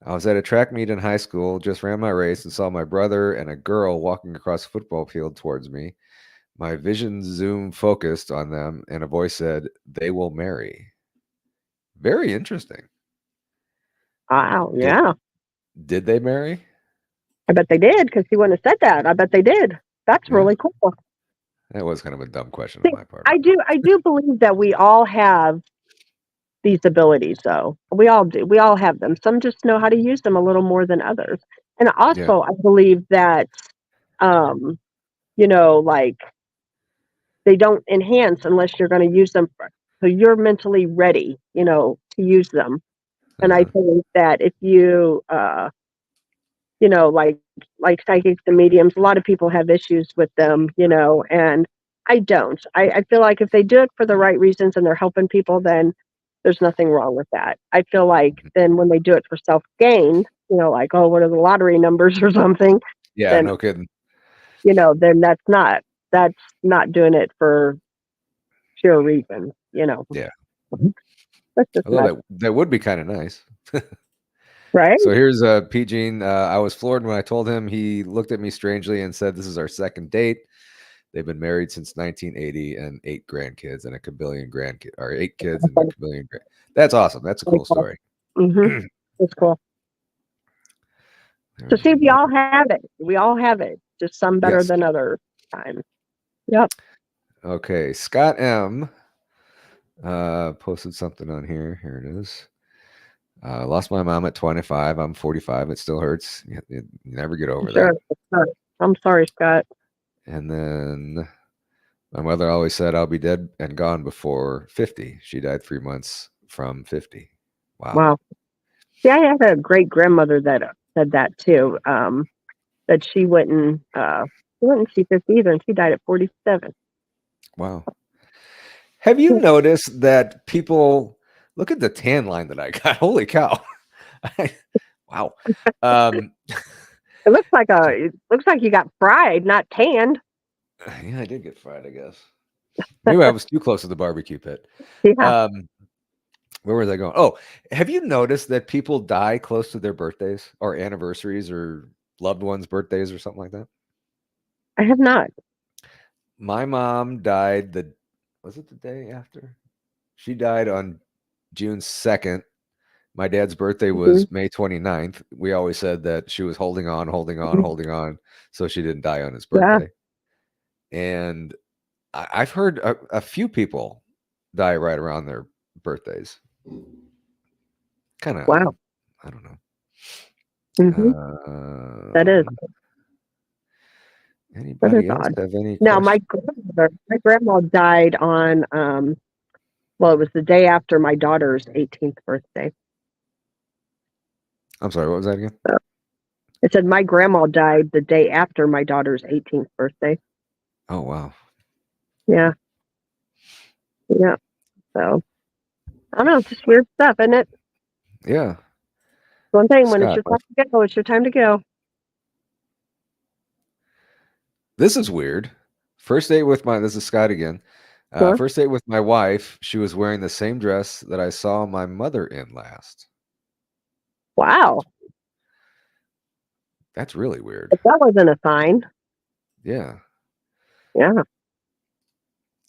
I was at a track meet in high school, just ran my race, and saw my brother and a girl walking across a football field towards me. My vision zoomed focused on them, and a voice said, "They will marry." Very interesting. Wow. Did Yeah. did they marry? I bet they did because he wouldn't have said that. I bet they did. That's Yeah. really cool. That was kind of a dumb question See, on my part. I do believe that we all have these abilities, though. We all do. We all have them. Some just know how to use them a little more than others. And Yeah. also, I believe that, um, like they don't enhance unless you're going to use them. So you're mentally ready, to use them. And I Uh-huh. think that if you, like psychics and mediums, a lot of people have issues with them, and I don't. I feel like if they do it for the right reasons and they're helping people, then there's nothing wrong with that. I feel like then when they do it for self gain, like, oh, what are the lottery numbers or something, Yeah, then no kidding. then that's not doing it for pure reasons. Yeah. That's just Although nuts, that would be kind of nice. right? So here's P. Gene. I was floored when I told him. He looked at me strangely and said, "This is our second date. They've been married since 1980 and 8 grandkids and a kabillion grandkids, or 8 kids and a kabillion grand." That's awesome. That's a cool story. Mm-hmm. It's cool. So see, we all have it. We all have it. Just some better Yes. than other times. Yep. Okay. Scott M. Posted something on here. Here it is. Lost my mom at 25. I'm 45. It still hurts. You never get over Sure. that. I'm sorry, Scott. And then my mother always said I'll be dead and gone before 50. She died 3 months from 50. Wow. See, I had a great grandmother that said that too. That she wouldn't see 50 either, and she died at 47. Wow. Have you noticed that people look at the tan line that I got? Holy cow. Wow. It looks like you got fried, not tanned. Yeah, I did get fried, I guess. Maybe I was too close to the barbecue pit. Yeah. Where was I going? Oh, have you noticed that people die close to their birthdays or anniversaries or loved ones' birthdays or something like that? I have not. My mom died was it the day after? She died on June 2nd. My dad's birthday was May 29th. We always said that she was holding on, so she didn't die on his birthday. Yeah. And I've heard a few people die right around their birthdays. Kind of, Wow. I don't know. Mm-hmm. That is. Anybody else odd. have any Now, questions? my grandma died on, it was the day after my daughter's 18th birthday. I'm sorry, what was that again? It said my grandma died the day after my daughter's 18th birthday. Oh, wow. Yeah. Yeah. So I don't know, it's just weird stuff, isn't it? Yeah. One thing, when it's Scott, your time to go, it's your time to go. this is weird. First date with this is Scott again. Sure. First date with my wife. She was wearing the same dress that I saw my mother in last. Wow. That's really weird. If that wasn't a sign. Yeah. Yeah.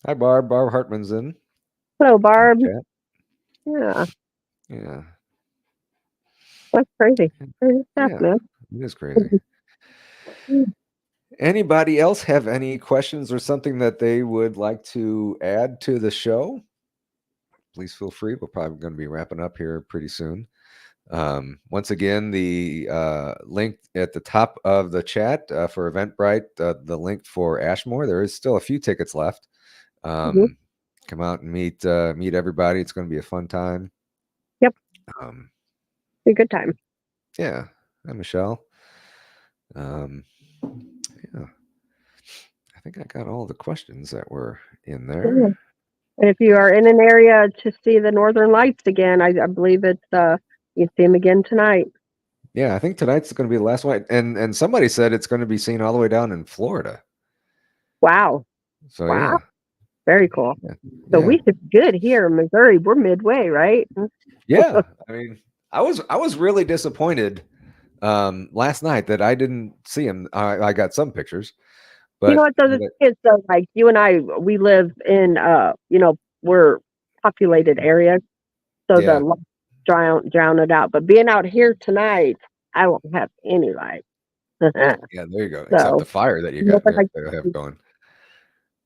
Hi, Barb. Barb Hartman's in. Hello, Barb. Chat. Yeah. Yeah. That's crazy. Crazy stuff, Yeah. man. It is crazy. Anybody else have any questions or something that they would like to add to the show? Please feel free. We're probably going to be wrapping up here pretty soon. Once again, the link at the top of the chat for Eventbrite, the link for Ashmore. There is still a few tickets left. Come out and meet everybody. It's going to be a fun time. Yep. Be a good time. Yeah. Hi, Michelle. Yeah. I think I got all the questions that were in there. Yeah. And if you are in an area to see the Northern Lights again, I believe it's you see them again tonight. Yeah, I think tonight's going to be the last one. And somebody said it's going to be seen all the way down in Florida. Wow. So Wow. yeah. Very cool. Yeah. So we did good here in Missouri. We're midway, right? Yeah. I mean, I was really disappointed last night that I didn't see him. I got some pictures, but you know what those is though, like you and I, we live in we're populated areas, so the lights drown it out. But being out here tonight, I won't have any light. yeah, there you go. Except the fire that you got have going.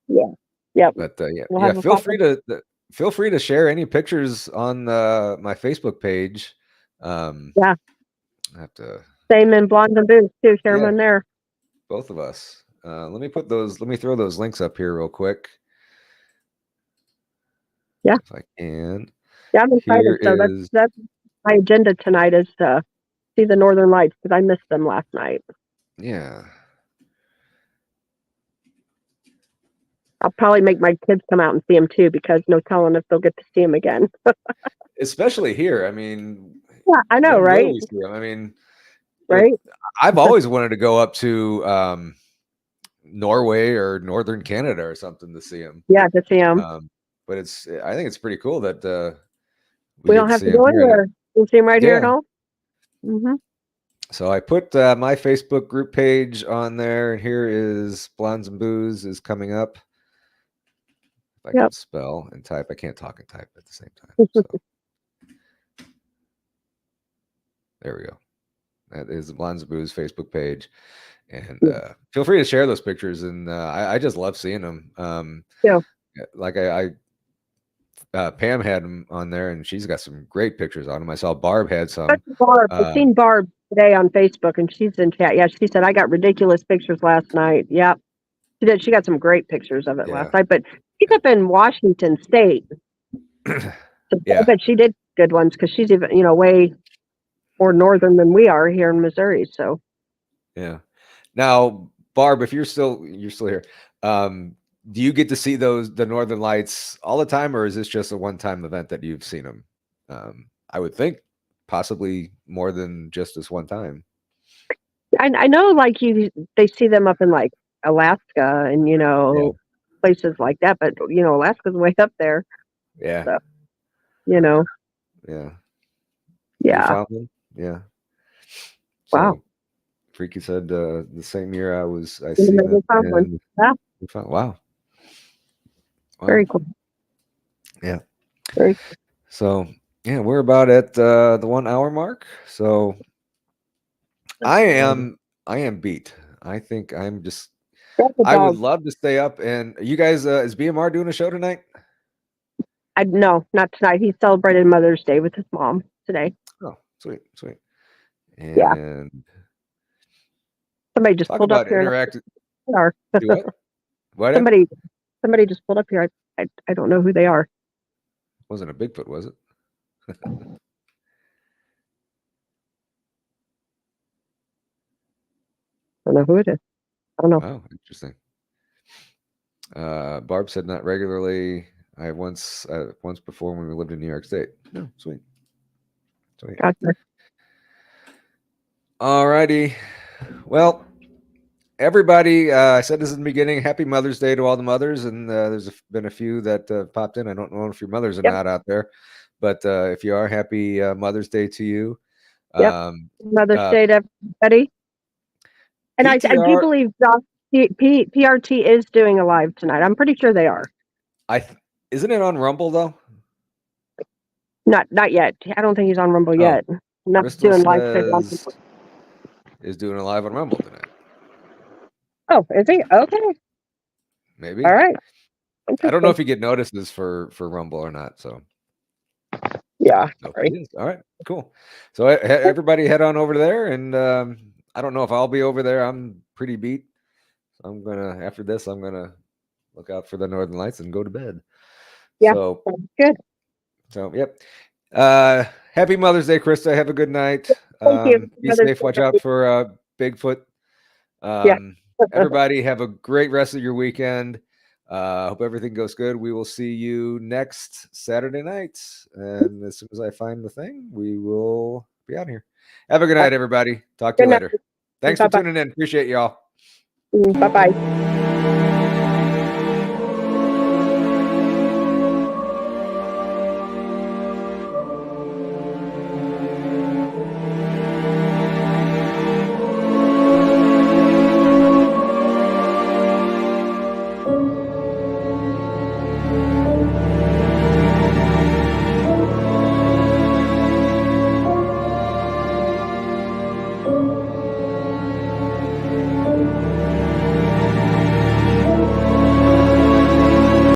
Yeah. Yep. But We'll feel free to share any pictures on my Facebook page. Yeah. I have to. Same in Blondes and Boots too. Share them in there. Both of us. Let me throw those links up here real quick. Yeah. If I can. Yeah, I'm excited. So that's my agenda tonight is to see the Northern Lights because I missed them last night. Yeah. I'll probably make my kids come out and see them too because no telling if they'll get to see them again. Especially here. I mean, yeah, I know, right? We see them. I mean, right. I've always wanted to go up to Norway or Northern Canada or something to see them. Yeah, to see them. But I think it's pretty cool that we don't have to go anywhere. You see them right here at home. Mm-hmm. So I put my Facebook group page on there, and here is Blondes and Booze is coming up. If I can spell and type, I can't talk and type at the same time. So there we go. That is the Blondes and Booze Facebook page, and feel free to share those pictures. And I just love seeing them. Like Pam had them on there, and she's got some great pictures on them. I saw Barb had some. I've seen Barb today on Facebook, and she's in chat. Yeah, she said I got ridiculous pictures last night. Yep, she did. She got some great pictures of it last night. But she's up in Washington State. But she did good ones because she's even way more northern than we are here in Missouri. So yeah. Now, Barb, if you're still here, do you get to see the Northern Lights all the time, or is this just a one-time event that you've seen them? I would think possibly more than just this one time. I know, like they see them up in like Alaska and places like that, but Alaska's way up there. Yeah. So, Yeah. Yeah. Newfoundland? Yeah. Wow. So, Freaky said the same year I see them. Wow. Very cool. Yeah. Very cool. So yeah, we're about at the 1 hour mark. So I am beat. I think I'm just. I would love to stay up. And you guys, is BMR doing a show tonight? No, not tonight. He celebrated Mother's Day with his mom today. Oh, sweet. And somebody just pulled up here. What? Somebody just pulled up here. I don't know who they are. Wasn't a Bigfoot, was it? I don't know who it is. I don't know. Wow, interesting. Barb said not regularly. I have once before when we lived in New York State. No, sweet. Gotcha. All righty. Well, everybody, I said this in the beginning. Happy Mother's Day to all the mothers, and there's been a few that popped in. I don't know if your mothers are not out there, but if you are, happy Mother's Day to you. Yep. Mother's Day to everybody. And I do believe PRT is doing a live tonight. I'm pretty sure they are. Isn't it on Rumble though? Not yet. I don't think he's on Rumble yet. Not Crystal doing live. Is doing a live on Rumble tonight. Oh, is he? Okay. Maybe. All right. I don't know if you get notices for Rumble or not. So. Yeah. Right. All right. Cool. So everybody head on over there, and I don't know if I'll be over there. I'm pretty beat. So after this, I'm gonna look out for the Northern Lights and go to bed. Yeah. So good. So yep. Happy Mother's Day, Krista. Have a good night. Thank you. Be safe. Watch out for Bigfoot. Everybody have a great rest of your weekend. Hope everything goes good. We will see you next Saturday night. And as soon as I find the thing, we will be out here. Have a good night, everybody. Talk to you later. Thanks for tuning in. Appreciate y'all. Bye-bye.